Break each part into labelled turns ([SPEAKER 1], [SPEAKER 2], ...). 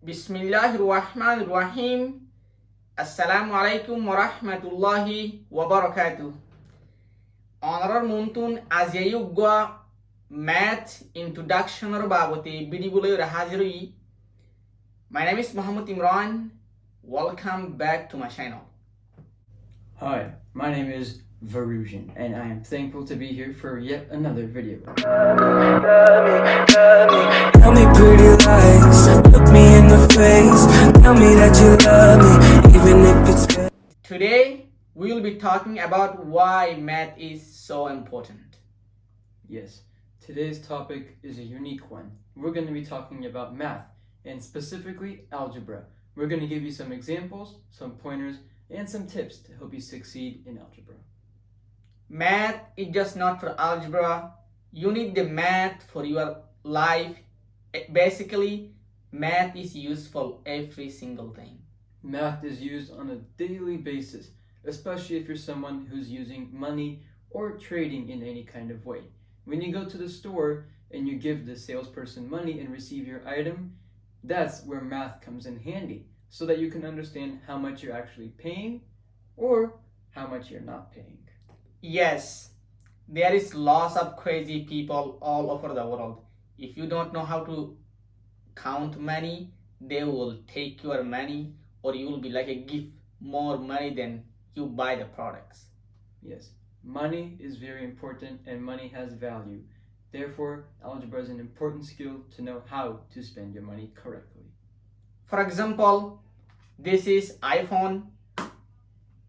[SPEAKER 1] Bismillahirrahmanirrahim. Assalamualaikum warahmatullahi wabarakatuh. Honorar muntun aziyugwa math introduction or babote bidibule rahaziri. My name is Muhammad Imran. Welcome back to my channel.
[SPEAKER 2] Hi, my name is VDawg and I am thankful to be here for yet another video.
[SPEAKER 3] Tell me pretty lies, look me in the face, tell me that you love me, even if it's fake.
[SPEAKER 1] Today we will be talking about why math is so important.
[SPEAKER 2] Yes, today's topic is a unique one. We're going to be talking about math, and specifically algebra. We're going to give you some examples, some pointers, and some tips to help you succeed in algebra.
[SPEAKER 1] Math is just not for algebra. You need the math for your life. Basically, math is used for every single thing.
[SPEAKER 2] Math is used on a daily basis, especially if you're someone who's using money or trading in any kind of way. When you go to the store and you give the salesperson money and receive your item, that's where math comes in handy, so that you can understand how much you're actually paying or how much you're not paying.
[SPEAKER 1] Yes, there is lots of crazy people all over the world. If you don't know how to count money, they will take your money, or you will be like a give more money than you buy the products.
[SPEAKER 2] Yes, money is very important and money has value. Therefore, algebra is an important skill to know how to spend your money correctly.
[SPEAKER 1] For example, this is iPhone.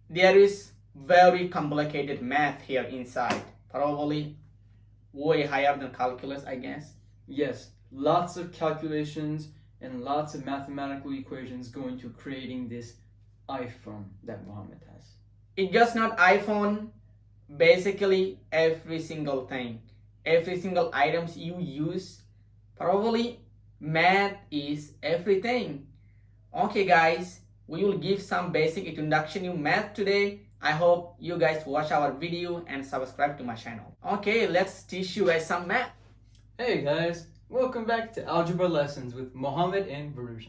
[SPEAKER 1] There is very complicated math here inside, probably way higher than calculus, I guess.
[SPEAKER 2] Yes, lots of calculations and lots of mathematical equations go into creating this iPhone that Muhammad has.
[SPEAKER 1] It's just not iPhone. Basically, every single thing, every single items you use, probably math is everything. Okay guys, we will give some basic introduction in math today. I hope you guys watch our video and subscribe to my channel. Okay, let's teach you guys some math.
[SPEAKER 2] Hey guys, welcome back to Algebra Lessons with Mohammed and VDawg.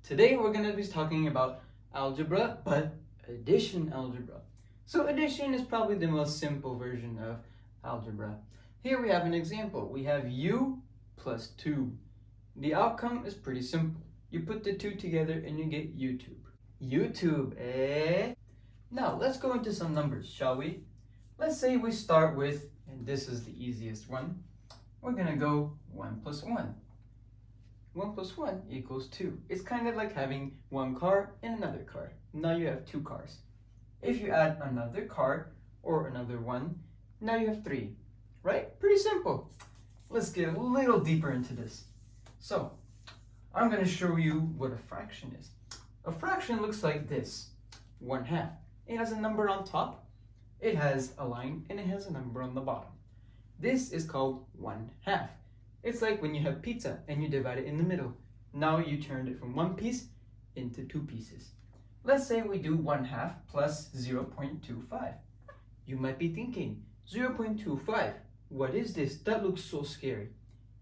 [SPEAKER 2] Today we're going to be talking about algebra, but addition algebra. So addition is probably the most simple version of algebra. Here we have an example. We have u plus 2. The outcome is pretty simple. You put the two together and you get YouTube. YouTube, eh? Now let's go into some numbers, shall we? Let's say we start with, and this is the easiest one, we're gonna go 1 plus 1. 1 plus 1 equals 2. It's kind of like having one car and another car. Now you have two cars. If you add another car or another one, now you have 3, right? Pretty simple. Let's get a little deeper into this. So, I'm gonna show you what a fraction is. A fraction looks like this, 1/2. It has a number on top, it has a line, and it has a number on the bottom. This is called 1/2. It's like when you have pizza and you divide it in the middle. Now you turned it from one piece into 2 pieces. Let's say we do 1/2 plus 0.25. You might be thinking, 0.25, what is this? That looks so scary.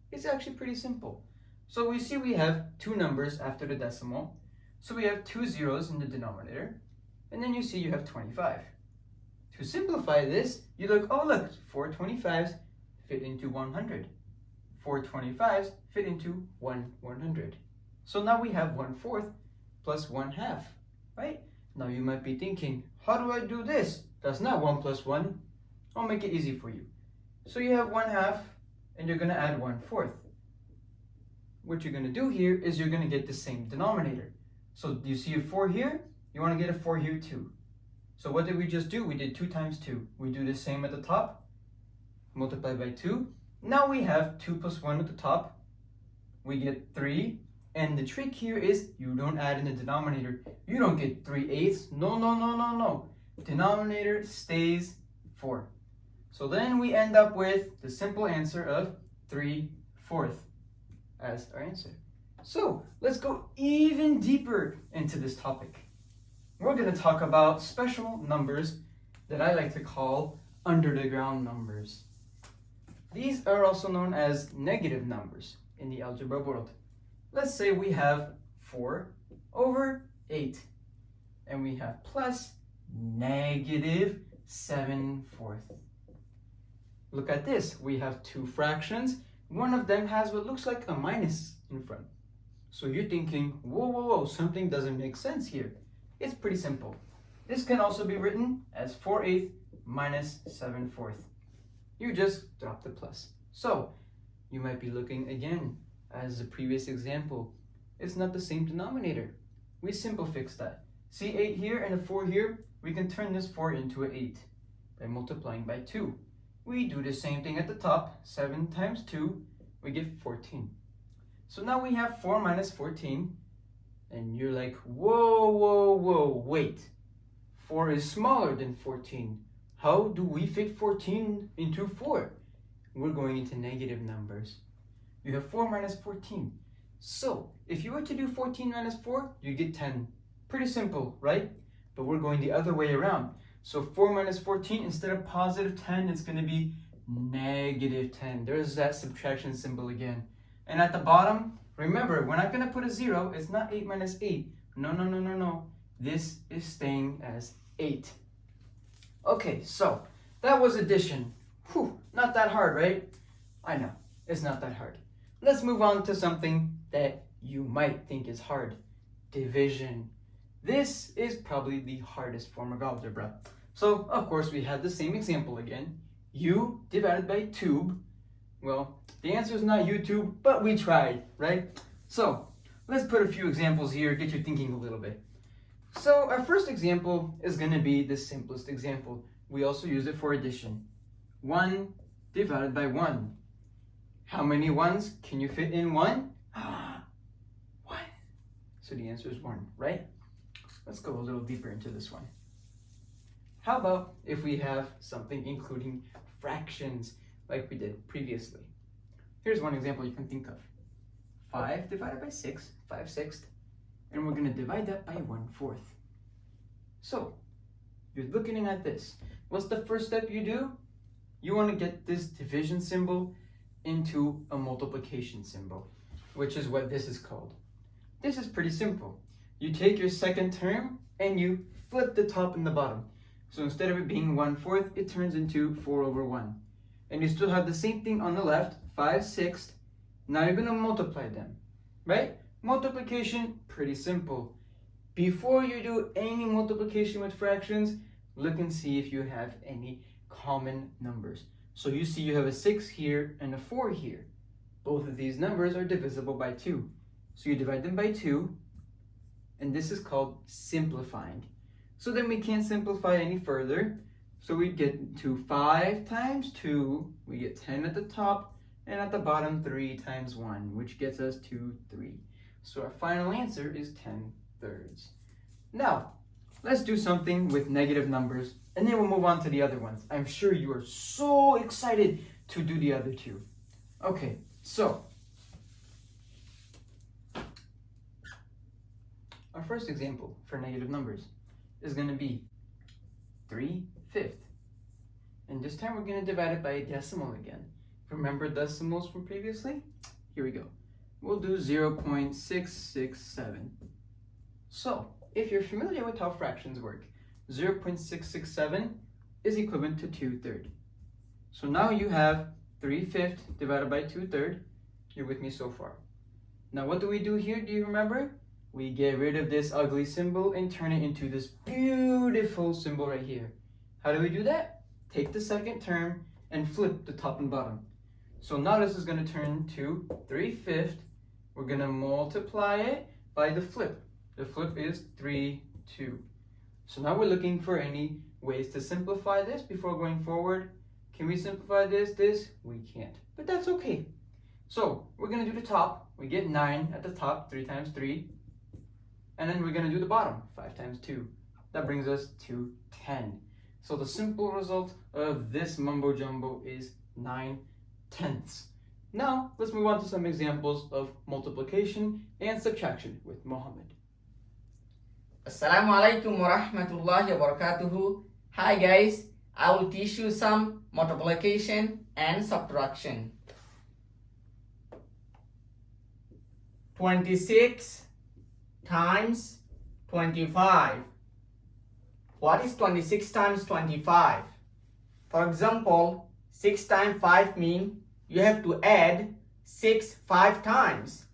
[SPEAKER 2] It's actually pretty simple. So we see we have two numbers after the decimal. So we have 2 zeros in the denominator. And then you see you have 25. To simplify this, you look, oh look, 4 25s fit into 100. 4 25s fit into 100. So now we have 1/4 plus 1/2, right? Now you might be thinking, how do I do this? That's not 1 plus 1. I'll make it easy for you. So you have 1/2 and you're gonna add 1/4. What you're gonna do here is you're gonna get the same denominator. So you see a 4 here, you wanna get a 4 here too. So what did we just do? We did 2 times 2. We do the same at the top, multiply by 2. Now we have 2 plus 1 at the top. We get 3. And the trick here is you don't add in the denominator. You don't get 3/8. No, no, no, no, no. Denominator stays 4. So then we end up with the simple answer of 3/4 as our answer. So let's go even deeper into this topic. We're going to talk about special numbers that I like to call under the ground numbers. These are also known as negative numbers in the algebra world. Let's say we have 4 over 8. And we have plus negative 7/4. Look at this. We have two fractions. One of them has what looks like a minus in front. So you're thinking, whoa, something doesn't make sense here. It's pretty simple. This can also be written as 4/8 minus 7/4. You just drop the plus. So you might be looking again as the previous example. It's not the same denominator. We simple fix that. See 8 here and a 4 here? We can turn this 4 into an 8 by multiplying by 2. We do the same thing at the top. 7 times 2, we get 14. So now we have 4 minus 14. And you're like, whoa, wait. 4 is smaller than 14. How do we fit 14 into 4? We're going into negative numbers. You have 4 minus 14. So if you were to do 14 minus 4, you get 10. Pretty simple, right? But we're going the other way around. So 4 minus 14, instead of positive 10, it's going to be negative 10. There's that subtraction symbol again. And at the bottom, remember, we're not going to put a 0. It's not 8 minus 8. No. This is staying as 8. Okay, so that was addition. Whew, not that hard, right? I know, it's not that hard. Let's move on to something that you might think is hard. Division. This is probably the hardest form of algebra. So, of course, we had the same example again. U divided by tube. Well, the answer is not YouTube, but we tried, right? So, let's put a few examples here, get you thinking a little bit. So, our first example is going to be the simplest example. We also use it for addition. 1 divided by 1. How many ones can you fit in 1? 1. So the answer is 1, right? Let's go a little deeper into this one. How about if we have something including fractions like we did previously? Here's one example you can think of. 5 divided by 6, 5/6, and we're going to divide that by 1/4. So, you're looking at this. What's the first step you do? You want to get this division symbol into a multiplication symbol, which is what this is called. This is pretty simple. You take your second term and you flip the top and the bottom. So instead of it being 1/4, it turns into 4 over 1. And you still have the same thing on the left, 5/6. Now you're going to multiply them, right? Multiplication, pretty simple. Before you do any multiplication with fractions, look and see if you have any common numbers. So you see you have a 6 here and a 4 here. Both of these numbers are divisible by 2. So you divide them by 2, and this is called simplifying. So then we can't simplify any further. So we get to 5 times 2, we get 10 at the top, and at the bottom 3 times 1, which gets us to 3. So our final answer is 10/3. Now, let's do something with negative numbers, and then we'll move on to the other ones. I'm sure you are so excited to do the other two. Okay, so our first example for negative numbers is going to be 3/5. And this time we're going to divide it by a decimal again. Remember decimals from previously? Here we go. We'll do 0.667. So, if you're familiar with how fractions work, 0.667 is equivalent to 2/3. So now you have 3/5 divided by 2/3. You're with me so far. Now what do we do here? Do you remember? We get rid of this ugly symbol and turn it into this beautiful symbol right here. How do we do that? Take the second term and flip the top and bottom. So now this is going to turn to 3/5. We're going to multiply it by the flip. The flip is 3, 2. So now we're looking for any ways to simplify this before going forward. Can we simplify this? We can't, but that's okay. So we're going to do the top. We get 9 at the top, 3 times 3. And then we're going to do the bottom, 5 times 2. That brings us to 10. So the simple result of this mumbo jumbo is 9/10. Now, let's move on to some examples of multiplication and subtraction with Mohammed.
[SPEAKER 1] Assalamualaikum warahmatullahi wabarakatuh. Hi guys, I will teach you some multiplication and subtraction. 26 times 25. What is 26 times 25? For example, 6 times 5 means you have to add 6 5 times.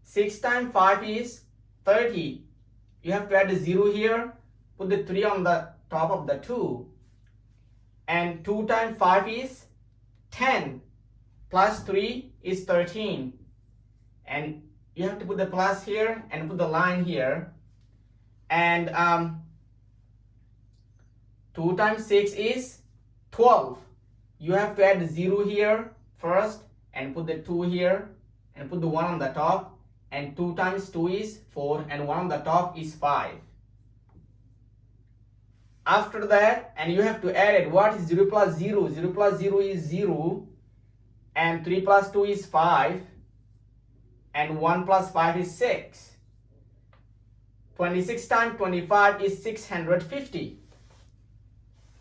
[SPEAKER 1] 6 times 5 is 30. You have to add a 0 here, put the 3 on the top of the 2. And 2 times 5 is 10. Plus 3 is 13. And you have to put the plus here and put the line here. And 2 times 6 is 12. You have to add the 0 here first and put the 2 here and put the 1 on the top. And 2 times 2 is 4 and 1 on the top is 5. After that, and you have to add it. What is 0 plus 0? 0 plus 0 is 0. And 3 plus 2 is 5. And 1 plus 5 is 6. 26 times 25 is 650.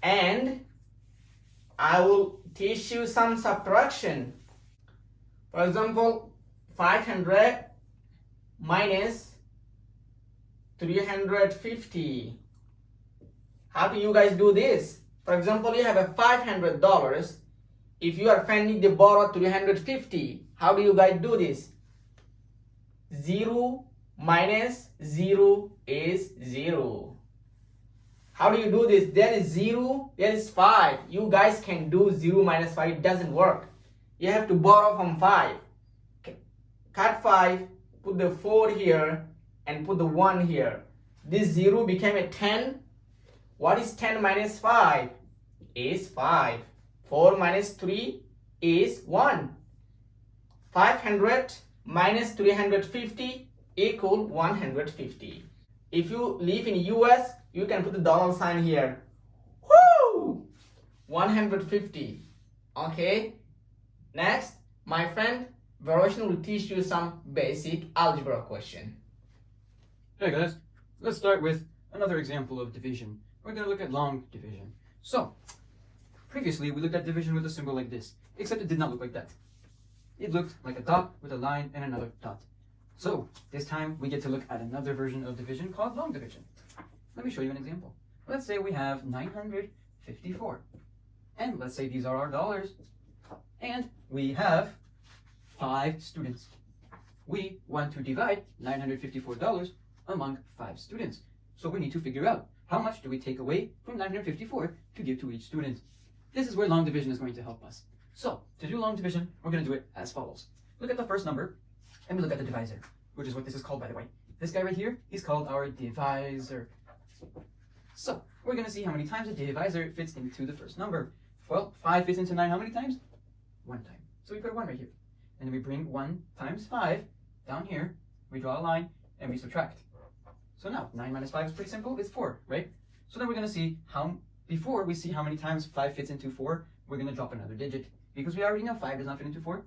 [SPEAKER 1] And I will teach you some subtraction. For example, 500 minus 350. How do you guys do this? For example, you have a $500. If you are planning to borrow 350, how do you guys do this? 0 minus 0 is 0. How do you do this? There is 0, there is 5. You guys can do 0 minus 5. It doesn't work. You have to borrow from 5. Cut 5, put the 4 here, and put the 1 here. This 0 became a 10. What is 10 minus 5? Is 5. 4 minus 3 is 1. 500 minus 350 equal 150. If you live in US, you can put the dollar sign here. Woo! 150. Okay. Next, my friend Varoshan will teach you some basic algebra question.
[SPEAKER 2] Hey guys, let's start with another example of division. We're going to look at long division. So, previously we looked at division with a symbol like this, except it did not look like that. It looked like a dot with a line and another dot. So, this time we get to look at another version of division called long division. Let me show you an example. Let's say we have 954. And let's say these are our dollars. And we have 5 students. We want to divide $954 among 5 students. So we need to figure out how much do we take away from 954 to give to each student. This is where long division is going to help us. So, to do long division, we're going to do it as follows. Look at the first number, and we look at the divisor, which is what this is called, by the way. This guy right here, he's called our divisor. So, we're going to see how many times a divisor fits into the first number. Well, 5 fits into 9 how many times? 1 time. So we put a 1 right here. And then we bring 1 times 5 down here, we draw a line, and we subtract. So now, 9 minus 5 is pretty simple, it's 4, right? So then we're going to see how, before we see how many times 5 fits into 4, we're going to drop another digit. Because we already know 5 does not fit into 4.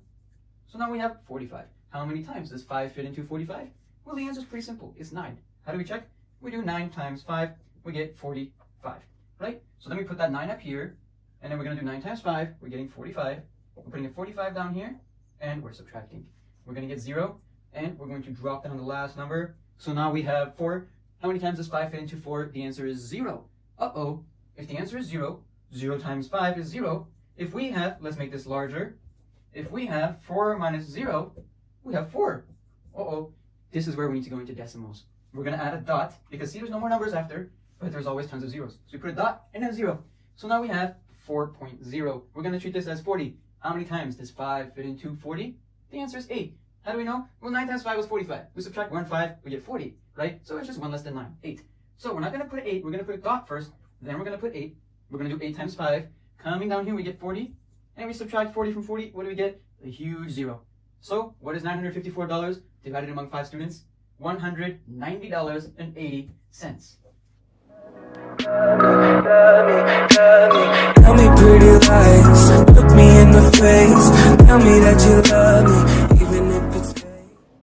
[SPEAKER 2] So now we have 45. How many times does 5 fit into 45? Well, the answer is pretty simple, it's 9. How do we check? We do 9 times 5, we get 45, right? So then we put that 9 up here, and then we're going to do 9 times 5, we're getting 45. We're putting a 45 down here, and we're subtracting. We're going to get 0, and we're going to drop down the last number. So now we have 4. How many times does 5 fit into 4? The answer is 0. Uh-oh. If the answer is 0, 0 times 5 is 0. If we have, let's make this larger. If we have 4 minus 0, we have 4. Uh-oh. This is where we need to go into decimals. We're going to add a dot, because see, there's no more numbers after, but there's always tons of zeros. So we put a dot and a 0. So now we have 4.0. We're going to treat this as 40. How many times does 5 fit into 40? The answer is 8. How do we know? Well, 9 times 5 was 45. We subtract 1, 5, we get 40, right? So it's just 1 less than 9, 8. So we're not going to put 8, we're going to put a dot first, then we're going to put 8. We're going to do 8 times 5. Coming down here, we get 40, and we subtract 40 from 40. What do we get? A huge 0. So what is $954 divided among 5 students? $190.80.
[SPEAKER 3] Tell me pretty lies, look me in the face, tell me that you love me.